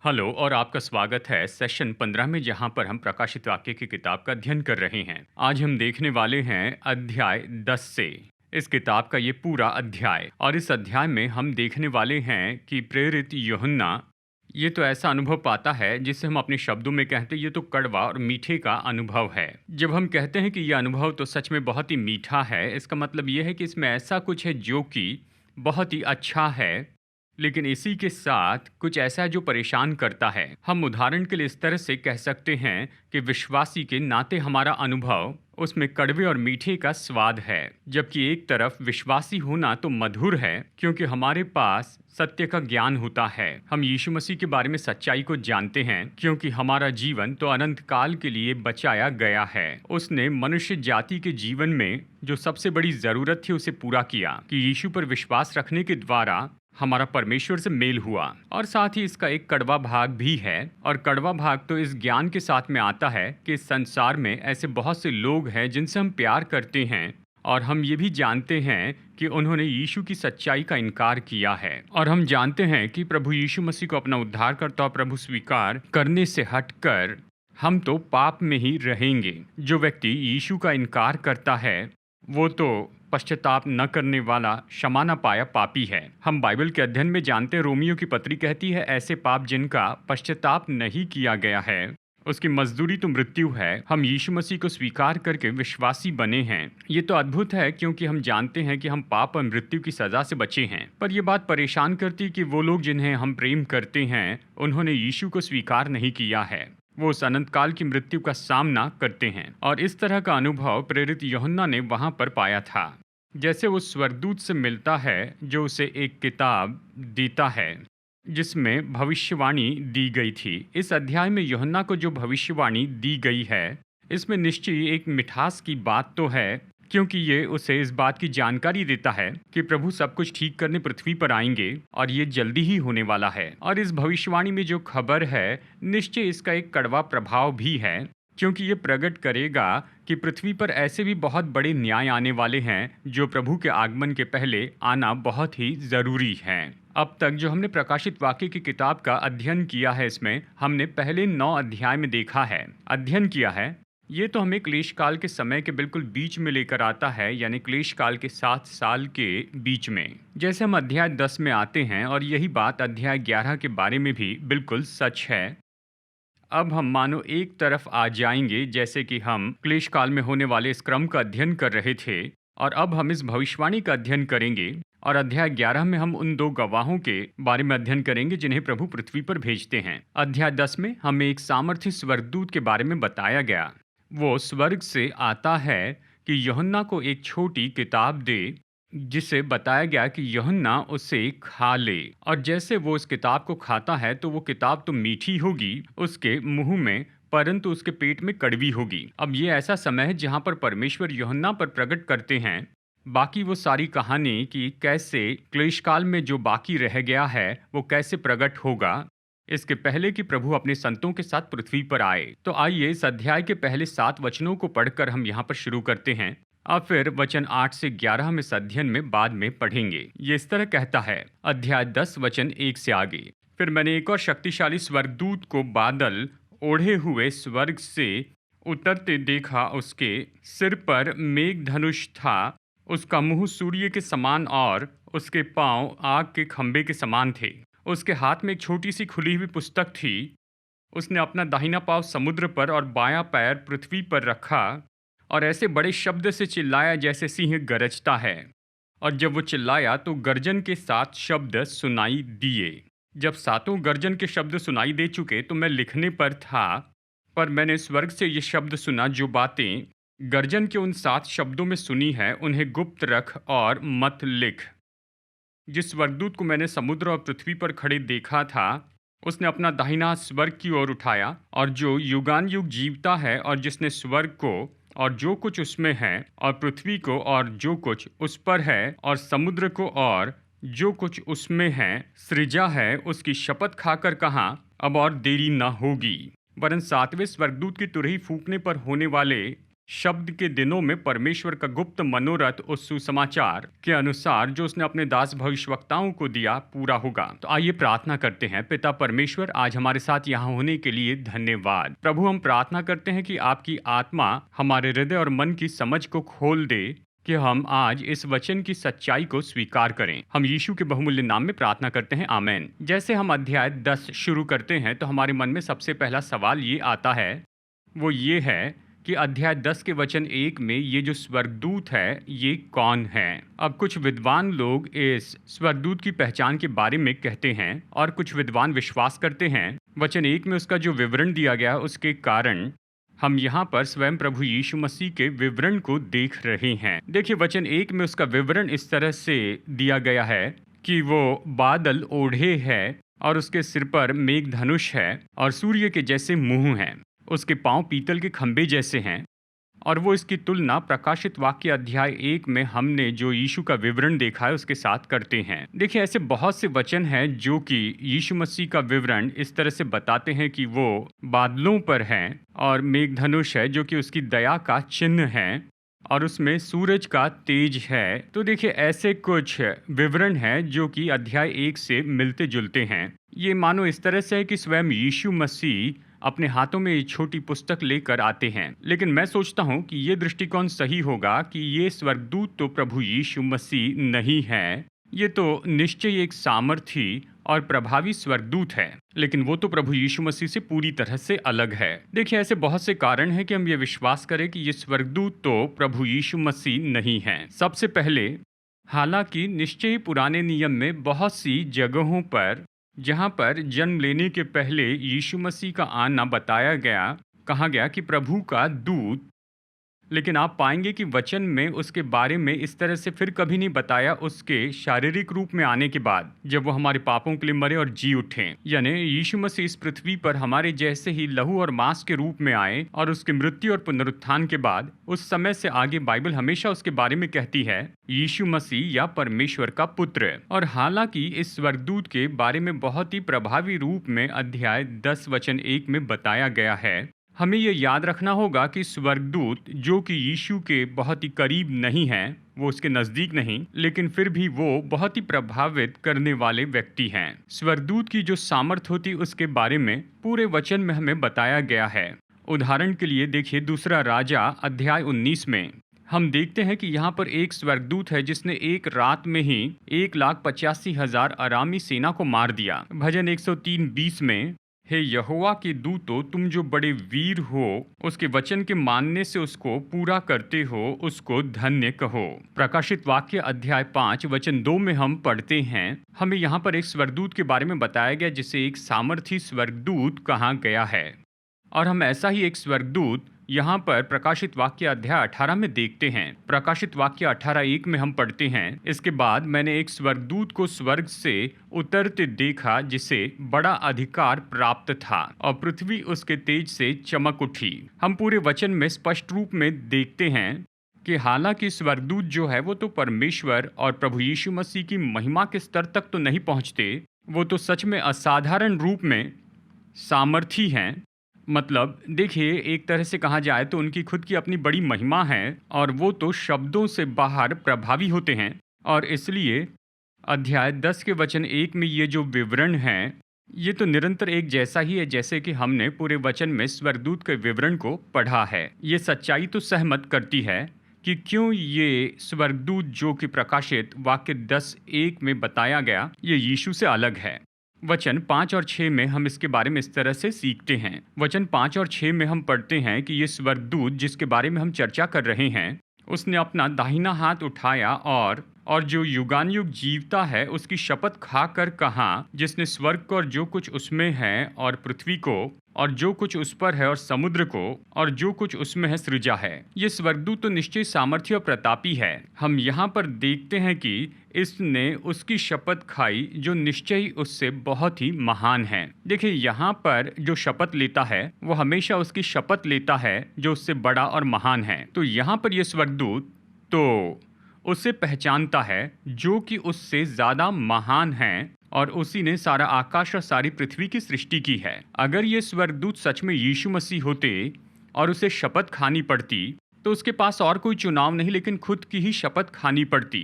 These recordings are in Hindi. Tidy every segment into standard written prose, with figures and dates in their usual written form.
हेलो और आपका स्वागत है सेशन 15 में, जहां पर हम प्रकाशित वाक्य की किताब का अध्ययन कर रहे हैं। आज हम देखने वाले हैं अध्याय 10 से इस किताब का ये पूरा अध्याय। और इस अध्याय में हम देखने वाले हैं कि प्रेरित यूहन्ना ये तो ऐसा अनुभव पाता है जिसे हम अपने शब्दों में कहते हैं ये तो कड़वा और मीठे का अनुभव है। जब हम कहते हैं कि यह अनुभव तो सच में बहुत ही मीठा है, इसका मतलब ये है कि इसमें ऐसा कुछ है जो कि बहुत ही अच्छा है, लेकिन इसी के साथ कुछ ऐसा है जो परेशान करता है। हम उदाहरण के लिए इस तरह से कह सकते हैं कि विश्वासी के नाते हमारा अनुभव उसमें कड़वे और मीठे का स्वाद है, जबकि एक तरफ विश्वासी होना तो मधुर है क्योंकि हमारे पास सत्य का ज्ञान होता है। हम यीशु मसीह के बारे में सच्चाई को जानते हैं क्योंकि हमारा जीवन तो अनंत काल के लिए बचाया गया है। उसने मनुष्य जाति के जीवन में जो सबसे बड़ी जरूरत थी उसे पूरा किया कि यीशु पर विश्वास रखने के द्वारा हमारा परमेश्वर से मेल हुआ। और साथ ही इसका एक कड़वा भाग भी है, और कड़वा भाग तो इस ज्ञान के साथ में आता है कि इस संसार में ऐसे बहुत से लोग हैं जिनसे हम प्यार करते हैं, और हम ये भी जानते हैं कि उन्होंने यीशु की सच्चाई का इनकार किया है। और हम जानते हैं कि प्रभु यीशु मसीह को अपना उद्धारकर्ता और प्रभु स्वीकार करने से हटकर हम तो पाप में ही रहेंगे। जो व्यक्ति यीशु का इनकार करता है वो तो पश्चाताप न करने वाला, क्षमा न पाया पापी है। हम बाइबल के अध्ययन में जानते हैं, रोमियो की पत्री कहती है ऐसे पाप जिनका पश्चाताप नहीं किया गया है उसकी मजदूरी तो मृत्यु है। हम यीशु मसीह को स्वीकार करके विश्वासी बने हैं। ये तो अद्भुत है क्योंकि हम जानते हैं कि हम पाप और मृत्यु की सजा से बचे हैं। पर यह बात परेशान करती कि वो लोग जिन्हें हम प्रेम करते हैं उन्होंने यीशु को स्वीकार नहीं किया है, वो उस अनंत काल की मृत्यु का सामना करते हैं। और इस तरह का अनुभव प्रेरित यूहन्ना ने वहां पर पाया था, जैसे वो स्वर्गदूत से मिलता है जो उसे एक किताब देता है जिसमें भविष्यवाणी दी गई थी। इस अध्याय में यूहन्ना को जो भविष्यवाणी दी गई है इसमें निश्चय एक मिठास की बात तो है, क्योंकि ये उसे इस बात की जानकारी देता है कि प्रभु सब कुछ ठीक करने पृथ्वी पर आएंगे और ये जल्दी ही होने वाला है। और इस भविष्यवाणी में जो खबर है निश्चय इसका एक कड़वा प्रभाव भी है, क्योंकि ये प्रकट करेगा कि पृथ्वी पर ऐसे भी बहुत बड़े न्याय आने वाले हैं जो प्रभु के आगमन के पहले आना बहुत ही ज़रूरी है। अब तक जो हमने प्रकाशित वाक्य की किताब का अध्ययन किया है इसमें हमने पहले 9 अध्याय में देखा है, अध्ययन किया है। ये तो हमें क्लेश काल के समय के बिल्कुल बीच में लेकर आता है, यानी क्लेश काल के 7 साल के बीच में। जैसे हम अध्याय 10 में आते हैं और यही बात अध्याय 11 के बारे में भी बिल्कुल सच है। अब हम मानो एक तरफ आ जाएंगे, जैसे कि हम क्लेश काल में होने वाले इस क्रम का अध्ययन कर रहे थे, और अब हम इस भविष्यवाणी का अध्ययन करेंगे। और अध्याय 11 में हम उन 2 गवाहों के बारे में अध्ययन करेंगे जिन्हें प्रभु पृथ्वी पर भेजते हैं। अध्याय 10 में हमें एक सामर्थी स्वर्गदूत के बारे में बताया गया। वो स्वर्ग से आता है कि यूहन्ना को एक छोटी किताब दे, जिसे बताया गया कि यूहन्ना उसे खा ले। और जैसे वो इस किताब को खाता है तो वो किताब तो मीठी होगी उसके मुंह में, परंतु उसके पेट में कड़वी होगी। अब ये ऐसा समय है जहाँ पर परमेश्वर यूहन्ना पर प्रकट करते हैं बाकी वो सारी कहानी कि कैसे क्लेश काल में जो बाकी रह गया है वो कैसे प्रकट होगा, इसके पहले कि प्रभु अपने संतों के साथ पृथ्वी पर आए। तो आइए इस अध्याय के पहले 7 वचनों को पढ़कर हम यहाँ पर शुरू करते हैं, और फिर वचन 8 से 11 हम इस अध्ययन में बाद में पढ़ेंगे। ये इस तरह कहता है, अध्याय 10 वचन 1 से आगे। फिर मैंने एक और शक्तिशाली स्वर्गदूत को बादल ओढ़े हुए स्वर्ग से उतरते देखा। उसके सिर पर मेघ धनुष था, उसका मुंह सूर्य के समान और उसके पांव आग के खंभे के समान थे। उसके हाथ में एक छोटी सी खुली हुई पुस्तक थी। उसने अपना दाहिना पांव समुद्र पर और बायां पैर पृथ्वी पर रखा और ऐसे बड़े शब्द से चिल्लाया जैसे सिंह गरजता है। और जब वो चिल्लाया तो गर्जन के 7 शब्द सुनाई दिए। जब 7 गर्जन के शब्द सुनाई दे चुके तो मैं लिखने पर था, पर मैंने स्वर्ग से ये शब्द सुना, जो बातें गर्जन के उन 7 शब्दों में सुनी है, उन्हें गुप्त रख और मत लिख। जिस स्वर्गदूत को मैंने समुद्र और पृथ्वी पर खड़े देखा था, उसने अपना दाहिना हाथ स्वर्ग की ओर उठाया, और जो युगान युग जीवता है और जिसने स्वर्ग को और जो कुछ उसमें है और पृथ्वी को और जो कुछ उस पर है और समुद्र को और जो कुछ उसमें है सृजा है, उसकी शपथ खाकर कहा, अब और देरी न होगी। वरन 7वें स्वर्गदूत की तुरही फूंकने पर होने वाले शब्द के दिनों में परमेश्वर का गुप्त मनोरथ उस सुसमाचार के अनुसार जो उसने अपने दास भविष्यवक्ताओं को दिया पूरा होगा। तो आइए प्रार्थना करते हैं। पिता परमेश्वर, आज हमारे साथ यहाँ होने के लिए धन्यवाद। प्रभु, हम प्रार्थना करते हैं कि आपकी आत्मा हमारे हृदय और मन की समझ को खोल दे कि हम आज इस वचन की सच्चाई को स्वीकार करें। हम यीशु के बहुमूल्य नाम में प्रार्थना करते हैं, आमेन। जैसे हम अध्याय 10 शुरू करते हैं तो हमारे मन में सबसे पहला सवाल ये आता है, वो ये है कि अध्याय 10 के वचन 1 में ये जो स्वर्गदूत है ये कौन है। अब कुछ विद्वान लोग इस स्वर्गदूत की पहचान के बारे में कहते हैं और कुछ विद्वान विश्वास करते हैं। वचन 1 में उसका जो विवरण दिया गया उसके कारण हम यहाँ पर स्वयं प्रभु यीशु मसीह के विवरण को देख रहे हैं। देखिए, वचन 1 में उसका विवरण इस तरह से दिया गया है कि वो बादल ओढ़े है और उसके सिर पर मेघ धनुष है और सूर्य के जैसे मुंह हैं। उसके पांव पीतल के खंभे जैसे हैं। और वो इसकी तुलना प्रकाशित वाक्य अध्याय 1 में हमने जो यीशु का विवरण देखा है उसके साथ करते हैं। देखिए, ऐसे बहुत से वचन हैं जो कि यीशु मसीह का विवरण इस तरह से बताते हैं कि वो बादलों पर हैं और मेघधनुष है जो कि उसकी दया का चिन्ह है और उसमें सूरज का तेज है। तो देखिए, ऐसे कुछ विवरण हैं जो कि अध्याय 1 से मिलते जुलते हैं। ये मानो इस तरह से है कि स्वयं यीशु मसीह अपने हाथों में ये छोटी पुस्तक लेकर आते हैं। लेकिन मैं सोचता हूँ कि ये दृष्टिकोण सही होगा कि ये स्वर्गदूत तो प्रभु यीशु मसीह नहीं है। ये तो निश्चय एक सामर्थी और प्रभावी स्वर्गदूत है, लेकिन वो तो प्रभु यीशु मसीह से पूरी तरह से अलग है। देखिए, ऐसे बहुत से कारण हैं कि हम ये विश्वास करें कि ये स्वर्गदूत तो प्रभु यीशु मसीह नहीं है। सबसे पहले, हालांकि निश्चय पुराने नियम में बहुत सी जगहों पर जहाँ पर जन्म लेने के पहले यीशु मसीह का आना बताया गया, कहा गया कि प्रभु का दूत, लेकिन आप पाएंगे कि वचन में उसके बारे में इस तरह से फिर कभी नहीं बताया उसके शारीरिक रूप में आने के बाद, जब वो हमारे पापों के लिए मरे और जी उठे। यानी यीशु मसीह इस पृथ्वी पर हमारे जैसे ही लहू और मांस के रूप में आए और उसके मृत्यु और पुनरुत्थान के बाद उस समय से आगे बाइबल हमेशा उसके बारे में कहती है यीशु मसीह या परमेश्वर का पुत्र। और हालांकि इस स्वर्गदूत के बारे में बहुत ही प्रभावी रूप में अध्याय 10 वचन 1 में बताया गया है, हमें यह याद रखना होगा कि स्वर्गदूत जो कि यीशु के बहुत ही करीब नहीं है, वो उसके नजदीक नहीं, लेकिन फिर भी वो बहुत ही प्रभावित करने वाले व्यक्ति हैं। स्वर्गदूत की जो सामर्थ होती उसके बारे में पूरे वचन में हमें बताया गया है। उदाहरण के लिए देखिए, दूसरा राजा अध्याय 19 में हम देखते हैं कि यहाँ पर एक स्वर्गदूत है जिसने एक रात में ही 1,85,000 अरामी सेना को मार दिया। भजन 103:20 में, हे यहोवा के दूतो, तुम जो बड़े वीर हो, उसके वचन के मानने से उसको पूरा करते हो, उसको धन्य कहो। प्रकाशित वाक्य अध्याय 5 वचन 2 में हम पढ़ते हैं, हमें यहाँ पर एक स्वर्गदूत के बारे में बताया गया जिसे एक सामर्थी स्वर्गदूत कहा गया है। और हम ऐसा ही एक स्वर्गदूत यहाँ पर प्रकाशित वाक्य अध्याय 18 में देखते हैं। प्रकाशित वाक्य 18:1 में हम पढ़ते हैं, इसके बाद मैंने एक स्वर्गदूत को स्वर्ग से उतरते देखा जिसे बड़ा अधिकार प्राप्त था और पृथ्वी उसके तेज से चमक उठी। हम पूरे वचन में स्पष्ट रूप में देखते हैं कि हालांकि स्वर्गदूत जो है वो तो परमेश्वर और प्रभु यीशु मसीह की महिमा के स्तर तक तो नहीं पहुँचते, वो तो सच में असाधारण रूप में सामर्थी हैं। मतलब देखिए, एक तरह से कहा जाए तो उनकी खुद की अपनी बड़ी महिमा है और वो तो शब्दों से बाहर प्रभावी होते हैं। और इसलिए अध्याय 10 के वचन 1 में ये जो विवरण है, ये तो निरंतर एक जैसा ही है जैसे कि हमने पूरे वचन में स्वर्गदूत के विवरण को पढ़ा है। ये सच्चाई तो सहमत करती है कि क्यों ये स्वर्गदूत जो कि प्रकाशित वाक्य 10:1 में बताया गया, ये यीशु से अलग है। वचन 5 और 6 में हम इसके बारे में इस तरह से सीखते हैं। वचन 5 और 6 में हम पढ़ते हैं कि ये स्वर्गदूत जिसके बारे में हम चर्चा कर रहे हैं, उसने अपना दाहिना हाथ उठाया और जो युगान युग जीवता है उसकी शपथ खाकर कहा, जिसने स्वर्ग को और जो कुछ उसमें है और पृथ्वी को और जो कुछ उस पर है और समुद्र को और जो कुछ उसमें है सृजा है। ये स्वर्गदूत तो निश्चय सामर्थ्य और प्रतापी है। हम यहाँ पर देखते हैं कि इसने उसकी शपथ खाई जो निश्चय ही उससे बहुत ही महान है। देखिए यहाँ पर जो शपथ लेता है वो हमेशा उसकी शपथ लेता है जो उससे बड़ा और महान है। तो यहाँ पर ये स्वर्गदूत तो उसे पहचानता है जो कि उससे ज्यादा महान है और उसी ने सारा आकाश और सारी पृथ्वी की सृष्टि की है। अगर ये स्वर्गदूत सच में यीशु मसीह होते और उसे शपथ खानी पड़ती तो उसके पास और कोई चुनाव नहीं लेकिन खुद की ही शपथ खानी पड़ती,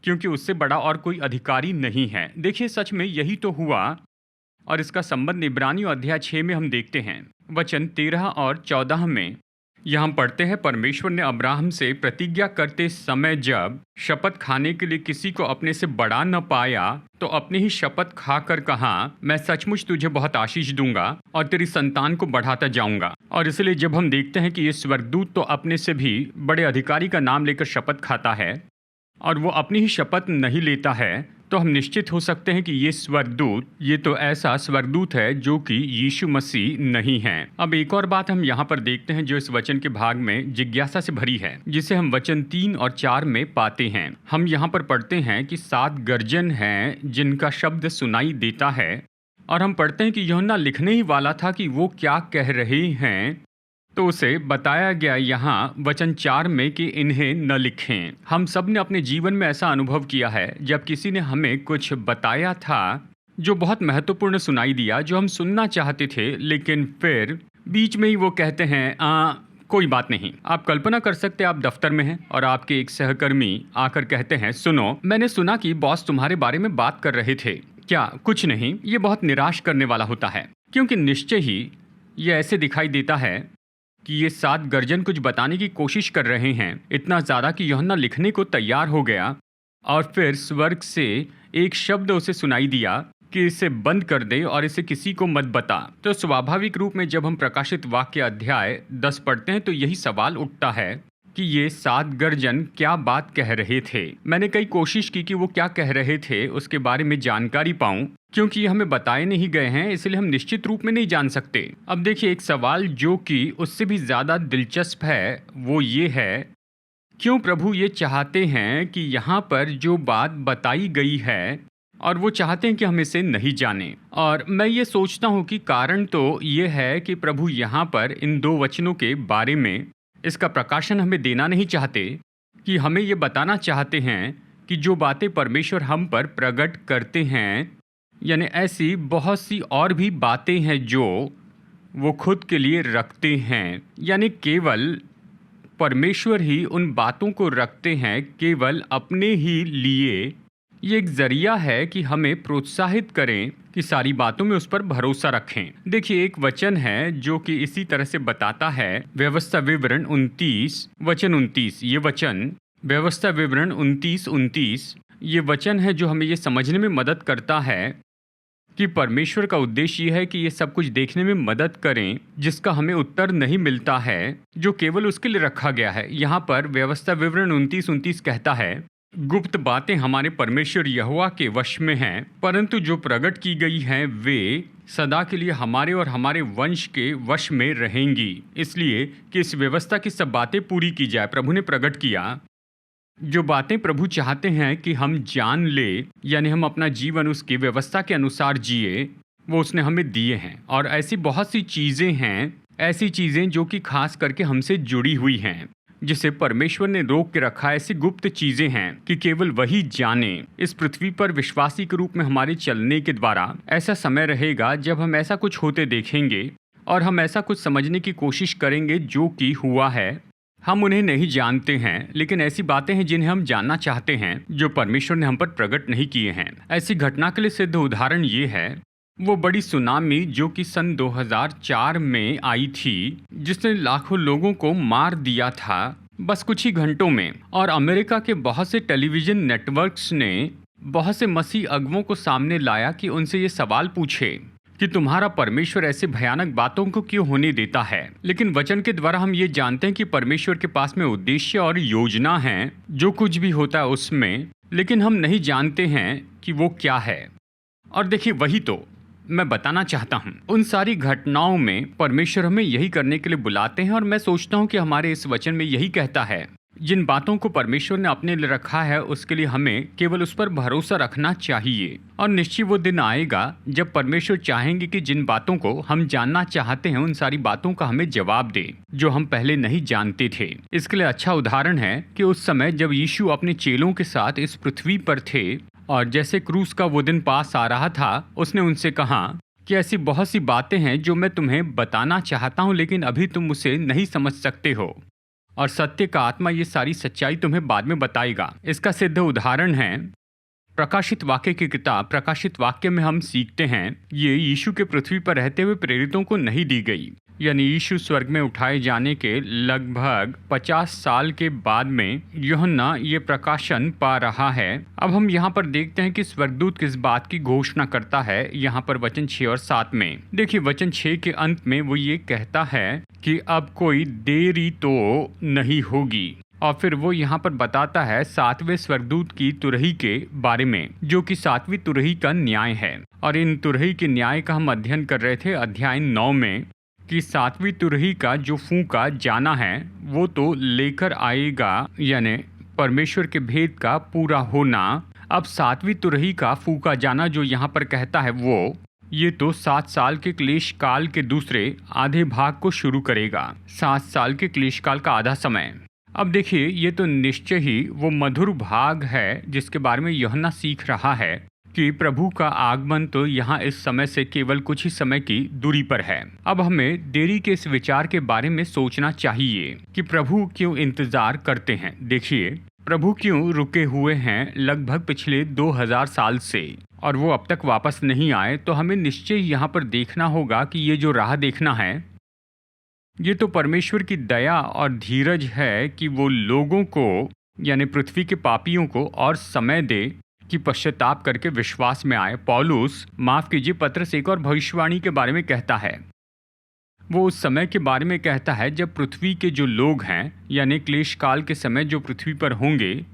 क्योंकि उससे बड़ा और कोई अधिकारी नहीं है। देखिए सच में यही तो हुआ और इसका संबंध इब्रानियों अध्याय 6 में हम देखते हैं, वचन 13 और 14 में। यहाँ हम पढ़ते हैं, परमेश्वर ने अब्राहम से प्रतिज्ञा करते समय जब शपथ खाने के लिए किसी को अपने से बड़ा न पाया तो अपनी ही शपथ खाकर कहा, मैं सचमुच तुझे बहुत आशीष दूंगा और तेरी संतान को बढ़ाता जाऊंगा। और इसलिए जब हम देखते हैं कि ये स्वर्गदूत तो अपने से भी बड़े अधिकारी का नाम लेकर शपथ खाता है और वो अपनी ही शपथ नहीं लेता है, तो हम निश्चित हो सकते हैं कि ये स्वर्गदूत ये तो ऐसा स्वर्गदूत है जो कि यीशु मसीह नहीं है। अब एक और बात हम यहाँ पर देखते हैं जो इस वचन के भाग में जिज्ञासा से भरी है, जिसे हम वचन 3 और 4 में पाते हैं। हम यहाँ पर पढ़ते हैं कि 7 गर्जन हैं जिनका शब्द सुनाई देता है, और हम पढ़ते हैं कि यूहन्ना लिखने ही वाला था कि वो क्या कह रहे हैं, तो उसे बताया गया यहाँ वचन 4 में कि इन्हें न लिखें। हम सब ने अपने जीवन में ऐसा अनुभव किया है जब किसी ने हमें कुछ बताया था जो बहुत महत्वपूर्ण सुनाई दिया, जो हम सुनना चाहते थे, लेकिन फिर बीच में ही वो कहते हैं कोई बात नहीं। आप कल्पना कर सकते हैं, आप दफ्तर में हैं और आपके एक सहकर्मी आकर कहते हैं, सुनो मैंने सुना कि बॉस तुम्हारे बारे में बात कर रहे थे। क्या? कुछ नहीं। ये बहुत निराश करने वाला होता है, क्योंकि निश्चय ही ये ऐसे दिखाई देता है कि ये 7 गर्जन कुछ बताने की कोशिश कर रहे हैं, इतना ज़्यादा कि यूहन्ना लिखने को तैयार हो गया और फिर स्वर्ग से एक शब्द उसे सुनाई दिया कि इसे बंद कर दे और इसे किसी को मत बता। तो स्वाभाविक रूप में जब हम प्रकाशित वाक्य अध्याय 10 पढ़ते हैं तो यही सवाल उठता है कि ये 7 गर्जन क्या बात कह रहे थे। मैंने कई कोशिश की कि वो क्या कह रहे थे उसके बारे में जानकारी पाऊं, क्योंकि ये हमें बताए नहीं गए हैं, इसलिए हम निश्चित रूप में नहीं जान सकते। अब देखिए एक सवाल जो कि उससे भी ज़्यादा दिलचस्प है वो ये है, क्यों प्रभु ये चाहते हैं कि यहाँ पर जो बात बताई गई है और वो चाहते हैं कि हम इसे नहीं जानें। और मैं ये सोचता हूँ कि कारण तो ये है कि प्रभु यहाँ पर इन 2 वचनों के बारे में इसका प्रकाशन हमें देना नहीं चाहते, कि हमें ये बताना चाहते हैं कि जो बातें परमेश्वर हम पर प्रकट करते हैं, यानी ऐसी बहुत सी और भी बातें हैं जो वो खुद के लिए रखते हैं, यानी केवल परमेश्वर ही उन बातों को रखते हैं केवल अपने ही लिए। ये एक जरिया है कि हमें प्रोत्साहित करें कि सारी बातों में उस पर भरोसा रखें। देखिए एक वचन है जो कि इसी तरह से बताता है, व्यवस्था विवरण 29 वचन 29। ये वचन व्यवस्था विवरण 29 ये वचन है जो हमें ये समझने में मदद करता है कि परमेश्वर का उद्देश्य ये है कि ये सब कुछ देखने में मदद करें जिसका हमें उत्तर नहीं मिलता है, जो केवल उसके लिए रखा गया है। यहाँ पर व्यवस्था विवरण 29 कहता है, गुप्त बातें हमारे परमेश्वर यहोवा के वश में हैं, परंतु जो प्रकट की गई हैं वे सदा के लिए हमारे और हमारे वंश के वश में रहेंगी। इसलिए कि इस व्यवस्था की सब बातें पूरी की जाए। प्रभु ने प्रकट किया जो बातें प्रभु चाहते हैं कि हम जान ले, यानी हम अपना जीवन उसकी व्यवस्था के अनुसार जिए, वो उसने हमें दिए हैं। और ऐसी बहुत सी चीज़ें हैं, ऐसी चीज़ें जो कि खास करके हमसे जुड़ी हुई हैं, जिसे परमेश्वर ने रोक के रखा है। ऐसी गुप्त चीजें हैं कि केवल वही जाने। इस पृथ्वी पर विश्वासी के रूप में हमारे चलने के द्वारा ऐसा समय रहेगा जब हम ऐसा कुछ होते देखेंगे और हम ऐसा कुछ समझने की कोशिश करेंगे जो कि हुआ है। हम उन्हें नहीं जानते हैं, लेकिन ऐसी बातें हैं जिन्हें हम जानना चाहते हैं जो परमेश्वर ने हम पर प्रकट नहीं किए हैं। ऐसी घटना के लिए सिद्ध उदाहरण ये है, वो बड़ी सुनामी जो कि सन 2004 में आई थी, जिसने लाखों लोगों को मार दिया था बस कुछ ही घंटों में। और अमेरिका के बहुत से टेलीविज़न नेटवर्क्स ने बहुत से मसीह अगुवों को सामने लाया कि उनसे ये सवाल पूछे कि तुम्हारा परमेश्वर ऐसे भयानक बातों को क्यों होने देता है। लेकिन वचन के द्वारा हम ये जानते हैं कि परमेश्वर के पास में उद्देश्य और योजना है जो कुछ भी होता है उसमें, लेकिन हम नहीं जानते हैं कि वो क्या है। और देखिए वही तो मैं बताना चाहता हूँ। उन सारी घटनाओं में परमेश्वर हमें यही करने के लिए बुलाते हैं और मैं सोचता हूँ कि हमारे इस वचन में यही कहता है, जिन बातों को परमेश्वर ने अपने लिए रखा है उसके लिए हमें केवल उस पर भरोसा रखना चाहिए। और निश्चय वो दिन आएगा जब परमेश्वर चाहेंगे कि जिन बातों को हम जानना चाहते हैं उन सारी बातों का हमें जवाब दे जो हम पहले नहीं जानते थे। इसके लिए अच्छा उदाहरण है कि उस समय जब यीशु अपने चेलों के साथ इस पृथ्वी पर थे और जैसे क्रूस का वो दिन पास आ रहा था, उसने उनसे कहा कि ऐसी बहुत सी बातें हैं जो मैं तुम्हें बताना चाहता हूँ, लेकिन अभी तुम उसे नहीं समझ सकते हो और सत्य का आत्मा ये सारी सच्चाई तुम्हें बाद में बताएगा। इसका सिद्ध उदाहरण है प्रकाशित वाक्य की किताब। प्रकाशित वाक्य में हम सीखते हैं ये यीशु के पृथ्वी पर रहते हुए प्रेरितों को नहीं दी गई, यानी यीशु स्वर्ग में उठाए जाने के लगभग 50 साल के बाद में यूहन्ना ये प्रकाशन पा रहा है। अब हम यहाँ पर देखते हैं कि स्वर्गदूत किस बात की घोषणा करता है। यहाँ पर वचन 6 और 7 में देखिए, वचन 6 के अंत में वो ये कहता है कि अब कोई देरी तो नहीं होगी। और फिर वो यहाँ पर बताता है 7वें स्वर्गदूत की तुरही के बारे में, जो कि 7वीं तुरही का न्याय है। और इन तुरही के न्याय का हम अध्ययन कर रहे थे अध्याय 9 में कि 7वीं तुरही का जो फूंका जाना है वो तो लेकर आएगा, यानी परमेश्वर के भेद का पूरा होना। अब 7वीं तुरही का फूंका जाना जो यहाँ पर कहता है वो ये तो 7 साल के क्लेश काल के दूसरे आधे भाग को शुरू करेगा। 7 साल के क्लेश काल का आधा समय। अब देखिए, ये तो निश्चय ही वो मधुर भाग है जिसके बारे में यूहन्ना सीख रहा है कि प्रभु का आगमन तो यहाँ इस समय से केवल कुछ ही समय की दूरी पर है। अब हमें देरी के इस विचार के बारे में सोचना चाहिए कि प्रभु क्यों इंतजार करते हैं। देखिए, प्रभु क्यों रुके हुए हैं लगभग पिछले 2000 साल से और वो अब तक वापस नहीं आए। तो हमें निश्चय यहाँ पर देखना होगा कि ये जो राह देखना है ये तो परमेश्वर की दया और धीरज है कि वो लोगों को, यानी पृथ्वी के पापियों को और समय दे कि पश्चाताप करके विश्वास में आए। पौलुस, माफ कीजिए, पत्रस एक और भविष्यवाणी के बारे में कहता है। वो उस समय के बारे में कहता है जब पृथ्वी के जो लोग हैं, यानी क्लेश काल के समय जो पृथ्वी पर होंगे,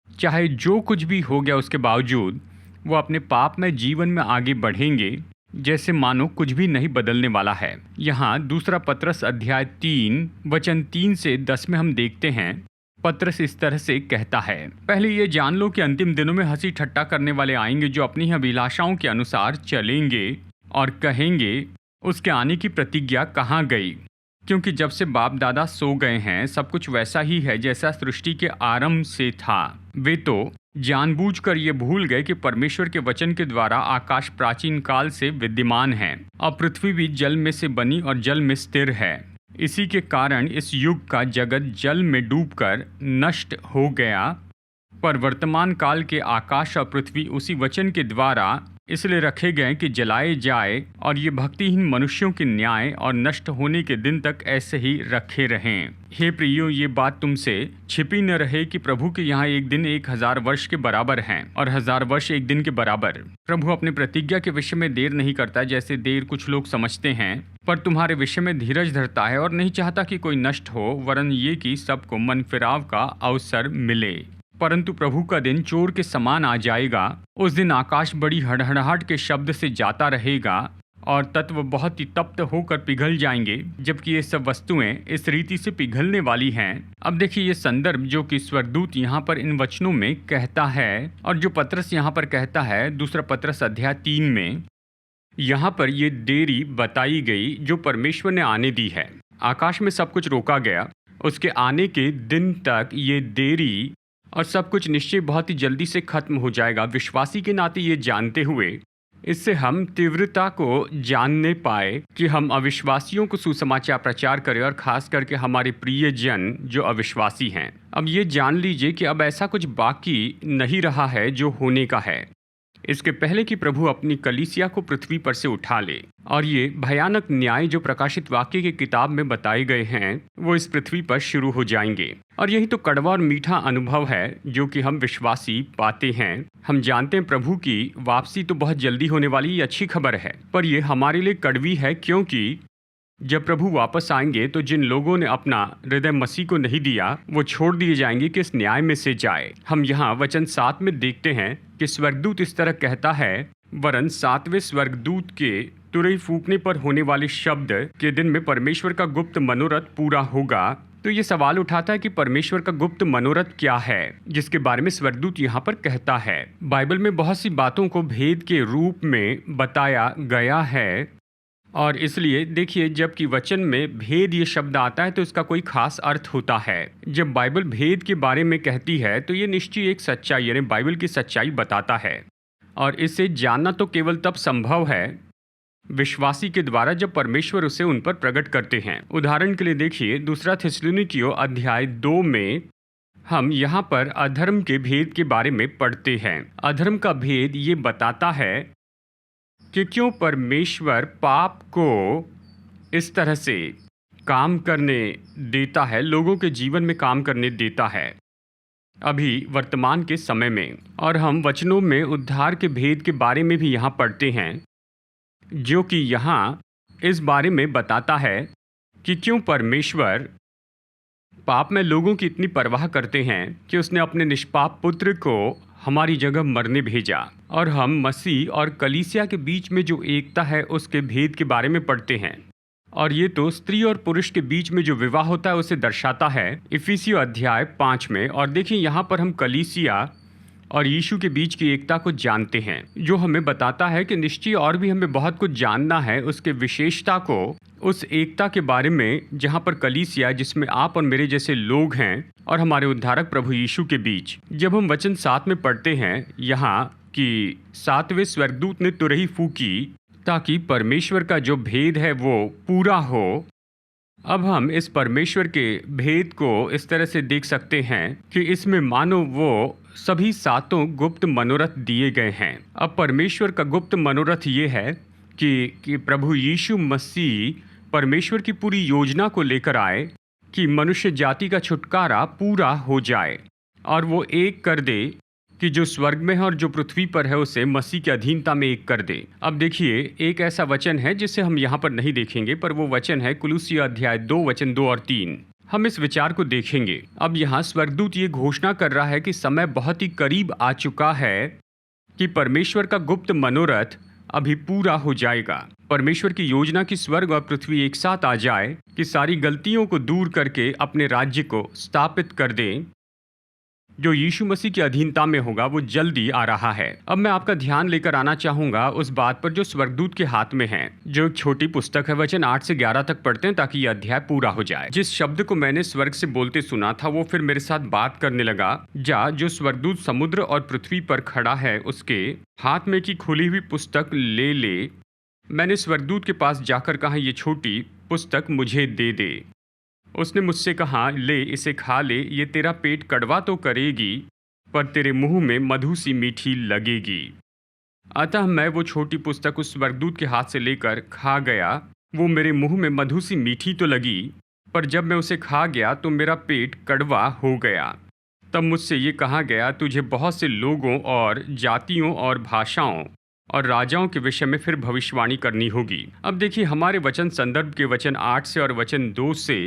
चाहे जो कुछ भी हो गया उसके बावजूद वो अपने पाप में जीवन में आगे बढ़ेंगे जैसे मानो कुछ भी नहीं बदलने वाला है। यहाँ दूसरा पत्रस अध्याय 3 वचन 3 से 10 में हम देखते हैं पत्रस इस तरह से कहता है, पहले ये जान लो कि अंतिम दिनों में हंसी ठट्टा करने वाले आएंगे जो अपनी ही अभिलाषाओं के अनुसार चलेंगे और कहेंगे उसके आने की प्रतिज्ञा कहाँ गई, क्योंकि जब से बाप दादा सो गए हैं सब कुछ वैसा ही है जैसा सृष्टि के आरंभ से था। वे तो जानबूझकर ये भूल गए कि परमेश्वर के वचन के द्वारा आकाश प्राचीन काल से विद्यमान है और पृथ्वी भी जल में से बनी और जल में स्थिर है। इसी के कारण इस युग का जगत जल में डूबकर नष्ट हो गया, पर वर्तमान काल के आकाश और पृथ्वी उसी वचन के द्वारा इसलिए रखे गए कि जलाए जाए और ये भक्तिहीन मनुष्यों के न्याय और नष्ट होने के दिन तक ऐसे ही रखे रहें। हे प्रियो, ये बात तुमसे छिपी न रहे कि प्रभु के यहाँ एक दिन 1000 वर्ष के बराबर हैं और 1000 वर्ष एक दिन के बराबर। प्रभु अपनी प्रतिज्ञा के विषय में देर नहीं करता जैसे देर कुछ लोग समझते हैं, पर तुम्हारे विषय में धीरज धरता है और नहीं चाहता कि कोई नष्ट हो, वरन ये कि सबको मन फिराव का अवसर मिले। परंतु प्रभु का दिन चोर के समान आ जाएगा। उस दिन आकाश बड़ी हड़हड़ाहट के शब्द से जाता रहेगा और तत्व बहुत ही तप्त होकर पिघल जाएंगे, जबकि ये सब वस्तुएं इस रीति से पिघलने वाली हैं। अब देखिए ये संदर्भ जो कि स्वर्गदूत यहाँ पर इन वचनों में कहता है और जो पत्रस यहाँ पर कहता है दूसरा पत्रस अध्याय 3 में, यहाँ पर ये देरी बताई गई जो परमेश्वर ने आने दी है। आकाश में सब कुछ रोका गया, उसके आने के दिन तक ये देरी और सब कुछ निश्चय बहुत ही जल्दी से खत्म हो जाएगा। विश्वासी के नाते ये जानते हुए इससे हम तीव्रता को जानने पाए कि हम अविश्वासियों को सुसमाचार प्रचार करें और खास करके हमारे प्रियजन जो अविश्वासी हैं। अब ये जान लीजिए कि अब ऐसा कुछ बाकी नहीं रहा है जो होने का है, इसके पहले कि प्रभु अपनी कलीसिया को पृथ्वी पर से उठा ले। और ये भयानक न्याय जो प्रकाशित वाक्य की किताब में बताए गए हैं वो इस पृथ्वी पर शुरू हो जाएंगे। और यही तो कड़वा और मीठा अनुभव है जो कि हम विश्वासी पाते हैं। हम जानते हैं प्रभु की वापसी तो बहुत जल्दी होने वाली, ये अच्छी खबर है, पर ये हमारे लिए कड़वी है, क्योंकि जब प्रभु वापस आएंगे तो जिन लोगों ने अपना हृदय मसीह को नहीं दिया वो छोड़ दिए जाएंगे कि इस न्याय में से जाए। हम यहाँ वचन 7 में देखते हैं कि स्वर्गदूत इस तरह कहता है वरन सातवें स्वर्गदूत के तुरही फूकने पर होने वाले शब्द के दिन में परमेश्वर का गुप्त मनोरथ पूरा होगा। तो ये सवाल उठाता है कि परमेश्वर का गुप्त मनोरथ क्या है जिसके बारे में स्वर्गदूत यहाँ पर कहता है। बाइबल में बहुत सी बातों को भेद के रूप में बताया गया है और इसलिए देखिए, जबकि वचन में भेद ये शब्द आता है तो इसका कोई खास अर्थ होता है। जब बाइबल भेद के बारे में कहती है तो ये निश्चय एक सच्चाई यानी बाइबल की सच्चाई बताता है और इसे जानना तो केवल तब संभव है विश्वासी के द्वारा जब परमेश्वर उसे उन पर प्रकट करते हैं। उदाहरण के लिए देखिए, दूसरा थिस्सलुनीकियों अध्याय 2 में हम यहाँ पर अधर्म के भेद के बारे में पढ़ते हैं। अधर्म का भेद ये बताता है कि क्यों परमेश्वर पाप को इस तरह से काम करने देता है, लोगों के जीवन में काम करने देता है अभी वर्तमान के समय में। और हम वचनों में उद्धार के भेद के बारे में भी यहाँ पढ़ते हैं जो कि यहाँ इस बारे में बताता है कि क्यों परमेश्वर पाप में लोगों की इतनी परवाह करते हैं कि उसने अपने निष्पाप पुत्र को हमारी जगह मरने भेजा। और हम मसीह और कलीसिया के बीच में जो एकता है उसके भेद के बारे में पढ़ते हैं और ये तो स्त्री और पुरुष के बीच में जो विवाह होता है उसे दर्शाता है इफिसियों अध्याय 5 में। और देखिए, यहाँ पर हम कलीसिया और यीशु के बीच की एकता को जानते हैं जो हमें बताता है कि निश्चय और भी हमें बहुत कुछ जानना है उसके विशेषता को, उस एकता के बारे में जहाँ पर कलीसिया जिसमें आप और मेरे जैसे लोग हैं और हमारे उद्धारक प्रभु यीशु के बीच। जब हम वचन 7 में पढ़ते हैं यहाँ कि सातवें स्वर्गदूत ने तुरही फूकी ताकि परमेश्वर का जो भेद है वो पूरा हो। अब हम इस परमेश्वर के भेद को इस तरह से देख सकते हैं कि इसमें मानो वो सभी सातों गुप्त मनोरथ दिए गए हैं। अब परमेश्वर का गुप्त मनोरथ ये है कि प्रभु यीशु मसीह परमेश्वर की पूरी योजना को लेकर आए कि मनुष्य जाति का छुटकारा पूरा हो जाए और वो एक कर दे कि जो स्वर्ग में है और जो पृथ्वी पर है उसे मसीह की अधीनता में एक कर दे। अब देखिए, एक ऐसा वचन है जिसे हम यहाँ पर नहीं देखेंगे, पर वो वचन है कुलुस्सियों अध्याय 2 वचन 2 और 3। हम इस विचार को देखेंगे। अब यहाँ स्वर्गदूत ये घोषणा कर रहा है कि समय बहुत ही करीब आ चुका है कि परमेश्वर का गुप्त मनोरथ अभी पूरा हो जाएगा। परमेश्वर की योजना की स्वर्ग और पृथ्वी एक साथ आ जाए कि सारी गलतियों को दूर करके अपने राज्य को स्थापित कर दें जो यीशु मसीह की अधीनता में होगा, वो जल्दी आ रहा है। अब मैं आपका ध्यान लेकर आना चाहूंगा उस बात पर जो स्वर्गदूत के हाथ में है, जो एक छोटी पुस्तक है। वचन 8 से 11 तक पढ़ते हैं ताकि यह अध्याय पूरा हो जाए। जिस शब्द को मैंने स्वर्ग से बोलते सुना था वो फिर मेरे साथ बात करने लगा, जा जो स्वर्गदूत समुद्र और पृथ्वी पर खड़ा है उसके हाथ में की खुली हुई पुस्तक ले ले। मैंने स्वर्गदूत के पास जाकर कहा, ये छोटी पुस्तक मुझे दे दे। उसने मुझसे कहा, ले इसे खा ले, ये तेरा पेट कड़वा तो करेगी पर तेरे मुंह में मधु सी मीठी लगेगी। अतः मैं वो छोटी पुस्तक उस स्वर्गदूत के हाथ से लेकर खा गया। वो मेरे मुंह में मधु सी मीठी तो लगी, पर जब मैं उसे खा गया तो मेरा पेट कड़वा हो गया। तब मुझसे ये कहा गया, तुझे बहुत से लोगों और जातियों और भाषाओं और राजाओं के विषय में फिर भविष्यवाणी करनी होगी। अब देखिए, हमारे वचन संदर्भ के वचन 8 से और वचन 2 से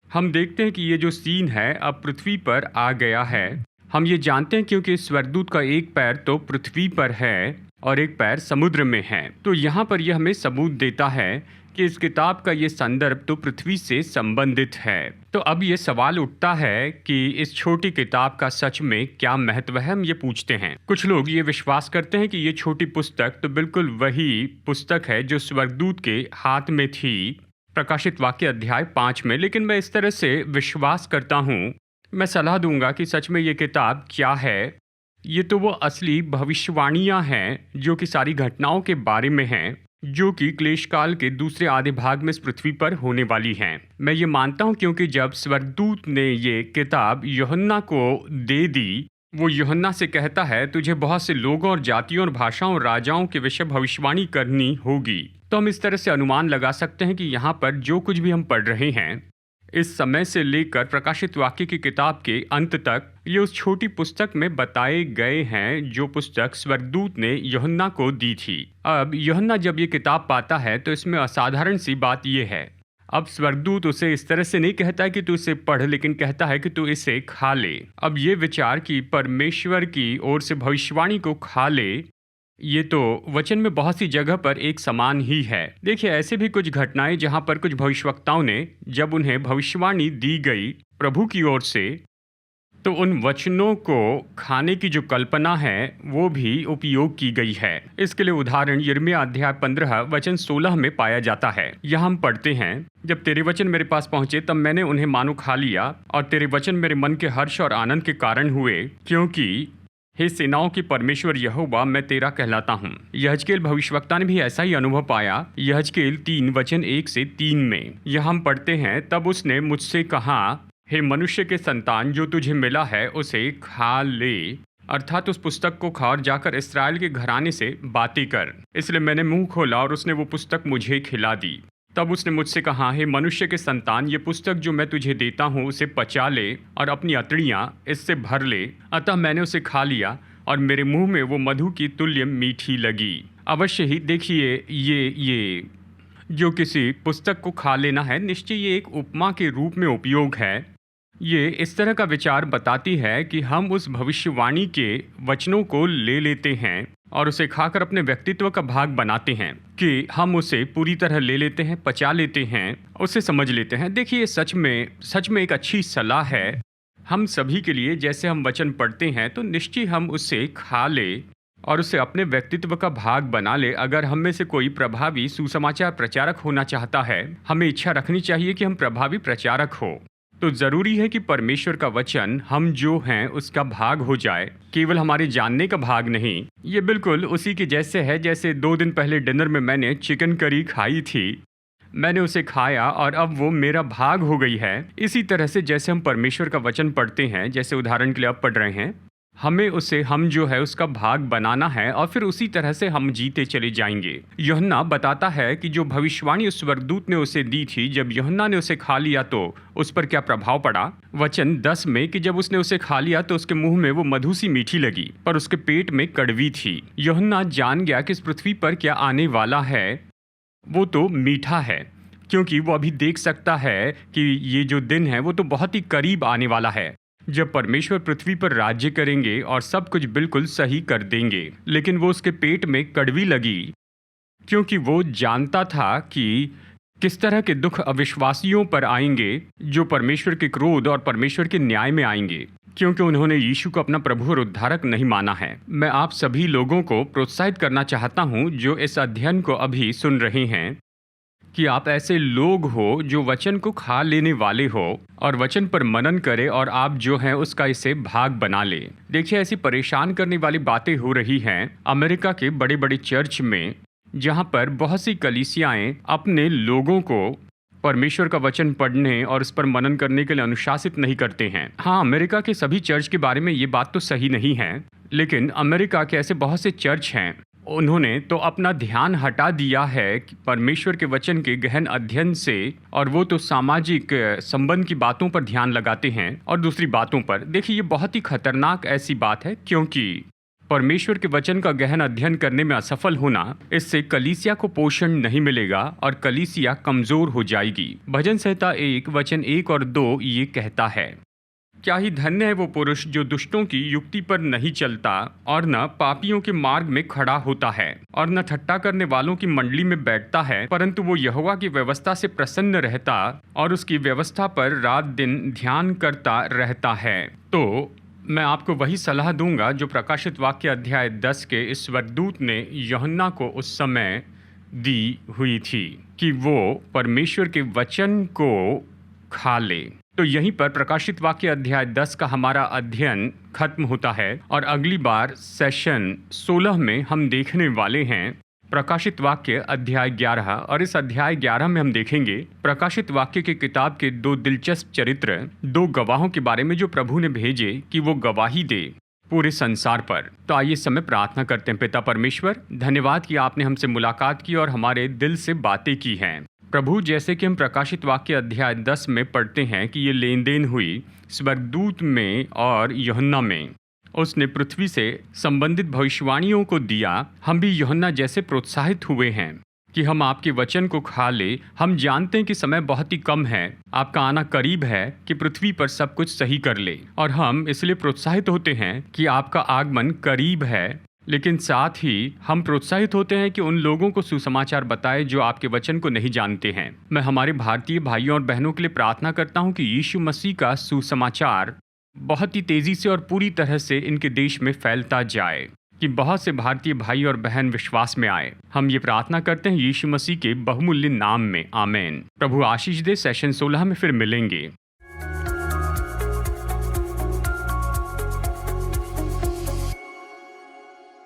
हम देखते हैं कि ये जो सीन है अब पृथ्वी पर आ गया है। हम ये जानते हैं क्योंकि स्वर्गदूत का एक पैर तो पृथ्वी पर है और एक पैर समुद्र में है। तो यहाँ पर यह हमें सबूत देता है कि इस किताब का ये संदर्भ तो पृथ्वी से संबंधित है। तो अब ये सवाल उठता है कि इस छोटी किताब का सच में क्या महत्व है, हम ये पूछते हैं। कुछ लोग ये विश्वास करते हैं कि ये छोटी पुस्तक तो बिल्कुल वही पुस्तक है जो स्वर्गदूत के हाथ में थी प्रकाशित वाक्य अध्याय 5 में, लेकिन मैं इस तरह से विश्वास करता हूँ। मैं सलाह दूंगा कि सच में ये किताब क्या है। ये तो वो असली भविष्यवाणियाँ हैं जो कि सारी घटनाओं के बारे में हैं जो कि क्लेश काल के दूसरे आधे भाग में इस पृथ्वी पर होने वाली हैं। मैं ये मानता हूँ क्योंकि जब स्वर्गदूत ने ये किताब यूहन्ना को दे दी, वो यूहन्ना से कहता है, तुझे बहुत से लोगों और जातियों और भाषाओं और राजाओं के विषय भविष्यवाणी करनी होगी। तो हम इस तरह से अनुमान लगा सकते हैं कि यहाँ पर जो कुछ भी हम पढ़ रहे हैं इस समय से लेकर प्रकाशित वाक्य की किताब के अंत तक ये उस छोटी पुस्तक में बताए गए हैं जो पुस्तक स्वर्गदूत ने यूहन्ना को दी थी। अब यूहन्ना जब ये किताब पाता है तो इसमें असाधारण सी बात ये है, अब स्वर्गदूत उसे इस तरह से नहीं कहता है कि तू इसे पढ़, लेकिन कहता है कि तू इसे खा ले। अब ये विचार कि परमेश्वर की ओर से भविष्यवाणी को खा ले ये तो वचन में बहुत सी जगह पर एक समान ही है। देखिए, ऐसे भी कुछ घटनाएं जहां पर कुछ भविष्यवक्ताओं ने, जब उन्हें भविष्यवाणी दी गई प्रभु की ओर से, तो उन वचनों को खाने की जो कल्पना है वो भी उपयोग की गई है। इसके लिए उदाहरण यिर्मयाह अध्याय 15 वचन 16 में पाया जाता है। यहाँ हम पढ़ते हैं, जब तेरे वचन मेरे पास पहुंचे तब मैंने उन्हें मानो खा लिया, और तेरे वचन मेरे मन के हर्ष और आनंद के कारण हुए, क्योंकि हे सेनाओं की परमेश्वर यहोवा, मैं तेरा कहलाता हूँ। यहजकेल भविष्यवक्ता ने भी ऐसा ही अनुभव पाया। यहजकेल 3 वचन 1 से 3 में यहाँ हम पढ़ते हैं, तब उसने मुझसे कहा, हे मनुष्य के संतान, जो तुझे मिला है उसे खा ले, अर्थात उस पुस्तक को खा और जाकर इस्राएल के घराने से बातें कर। इसलिए मैंने मुंह खोला और उसने वो पुस्तक मुझे खिला दी। तब उसने मुझसे कहा, हे मनुष्य के संतान, ये पुस्तक जो मैं तुझे देता हूँ उसे पचा ले और अपनी अतड़ियाँ इससे भर ले। अतः मैंने उसे खा लिया और मेरे मुंह में वो मधु की तुल्य मीठी लगी। अवश्य ही देखिए, ये जो किसी पुस्तक को खा लेना है, निश्चय ये एक उपमा के रूप में उपयोग है। ये इस तरह का विचार बताती है कि हम उस भविष्यवाणी के वचनों को ले लेते हैं और उसे खाकर अपने व्यक्तित्व का भाग बनाते हैं, कि हम उसे पूरी तरह ले लेते हैं, पचा लेते हैं, उसे समझ लेते हैं। देखिए, सच में एक अच्छी सलाह है हम सभी के लिए। जैसे हम वचन पढ़ते हैं तो निश्चय हम उसे खा ले और उसे अपने व्यक्तित्व का भाग बना ले। अगर हम में से कोई प्रभावी सुसमाचार प्रचारक होना चाहता है, हमें इच्छा रखनी चाहिए कि हम प्रभावी प्रचारक हो, तो जरूरी है कि परमेश्वर का वचन हम जो हैं उसका भाग हो जाए, केवल हमारे जानने का भाग नहीं। ये बिल्कुल उसी के जैसे है जैसे 2 दिन पहले डिनर में मैंने चिकन करी खाई थी। मैंने उसे खाया और अब वो मेरा भाग हो गई है। इसी तरह से जैसे हम परमेश्वर का वचन पढ़ते हैं, जैसे उदाहरण के लिए अब पढ़ रहे हैं, हमें उसे हम जो है उसका भाग बनाना है और फिर उसी तरह से हम जीते चले जाएंगे। यूहन्ना बताता है कि जो भविष्यवाणी उस स्वर्गदूत ने उसे दी थी, जब यूहन्ना ने उसे खा लिया तो उस पर क्या प्रभाव पड़ा। वचन 10 में कि जब उसने उसे खा लिया तो उसके मुंह में वो मधु सी मीठी लगी, पर उसके पेट में कड़वी थी। यूहन्ना जान गया कि इस पृथ्वी पर क्या आने वाला है वो तो मीठा है, क्योंकि वो अभी देख सकता है कि ये जो दिन है वो तो बहुत ही करीब आने वाला है, जब परमेश्वर पृथ्वी पर राज्य करेंगे और सब कुछ बिल्कुल सही कर देंगे। लेकिन वो उसके पेट में कड़वी लगी, क्योंकि वो जानता था कि किस तरह के दुख अविश्वासियों पर आएंगे, जो परमेश्वर के क्रोध और परमेश्वर के न्याय में आएंगे, क्योंकि उन्होंने यीशु को अपना प्रभु और उद्धारक नहीं माना है। मैं आप सभी लोगों को प्रोत्साहित करना चाहता हूँ जो इस अध्ययन को अभी सुन रहे हैं, कि आप ऐसे लोग हो जो वचन को खा लेने वाले हो और वचन पर मनन करे और आप जो हैं उसका इसे भाग बना ले। देखिए, ऐसी परेशान करने वाली बातें हो रही हैं अमेरिका के बड़े बड़े चर्च में, जहां पर बहुत सी कलीसियाएं अपने लोगों को परमेश्वर का वचन पढ़ने और उस पर मनन करने के लिए अनुशासित नहीं करते हैं। हाँ, अमेरिका के सभी चर्च के बारे में ये बात तो सही नहीं है, लेकिन अमेरिका के ऐसे बहुत से चर्च हैं, उन्होंने तो अपना ध्यान हटा दिया है कि परमेश्वर के वचन के गहन अध्ययन से, और वो तो सामाजिक संबंध की बातों पर ध्यान लगाते हैं और दूसरी बातों पर। देखिए, ये बहुत ही खतरनाक ऐसी बात है, क्योंकि परमेश्वर के वचन का गहन अध्ययन करने में असफल होना, इससे कलीसिया को पोषण नहीं मिलेगा और कलीसिया कमजोर हो जाएगी। भजन संहिता 1 वचन 1 और 2 ये कहता है, क्या ही धन्य है वो पुरुष जो दुष्टों की युक्ति पर नहीं चलता और न पापियों के मार्ग में खड़ा होता है और न ठट्टा करने वालों की मंडली में बैठता है, परंतु वो यहोवा की व्यवस्था से प्रसन्न रहता और उसकी व्यवस्था पर रात दिन ध्यान करता रहता है। तो मैं आपको वही सलाह दूंगा जो प्रकाशित वाक्य अध्याय 10 के इस स्वर्गदूत ने यूहन्ना को उस समय दी हुई थी, कि वो परमेश्वर के वचन को खा ले। तो यहीं पर प्रकाशित वाक्य अध्याय 10 का हमारा अध्ययन खत्म होता है और अगली बार सेशन 16 में हम देखने वाले हैं प्रकाशित वाक्य अध्याय 11, और इस अध्याय 11 में हम देखेंगे प्रकाशित वाक्य की किताब के 2 दिलचस्प चरित्र, 2 गवाहों के बारे में जो प्रभु ने भेजे कि वो गवाही दे पूरे संसार पर। तो आइए इस समय प्रार्थना करते हैं। पिता परमेश्वर, धन्यवाद कि आपने हमसे मुलाकात की और हमारे दिल से बातें की हैं। प्रभु, जैसे कि हम प्रकाशित वाक्य अध्याय 10 में पढ़ते हैं कि ये लेन देन हुई स्वर्गदूत में और यूहन्ना में, उसने पृथ्वी से संबंधित भविष्यवाणियों को दिया। हम भी यूहन्ना जैसे प्रोत्साहित हुए हैं कि हम आपके वचन को खा ले। हम जानते हैं कि समय बहुत ही कम है, आपका आना करीब है कि पृथ्वी पर सब कुछ सही कर ले, और हम इसलिए प्रोत्साहित होते हैं कि आपका आगमन करीब है लेकिन साथ ही हम प्रोत्साहित होते हैं कि उन लोगों को सुसमाचार बताएं जो आपके वचन को नहीं जानते हैं। मैं हमारे भारतीय भाइयों और बहनों के लिए प्रार्थना करता हूं कि यीशु मसीह का सुसमाचार बहुत ही तेजी से और पूरी तरह से इनके देश में फैलता जाए, कि बहुत से भारतीय भाई और बहन विश्वास में आए। हम ये प्रार्थना करते हैं यीशु मसीह के बहुमूल्य नाम में, आमीन। प्रभु आशीष दे। सेशन 16 में फिर मिलेंगे।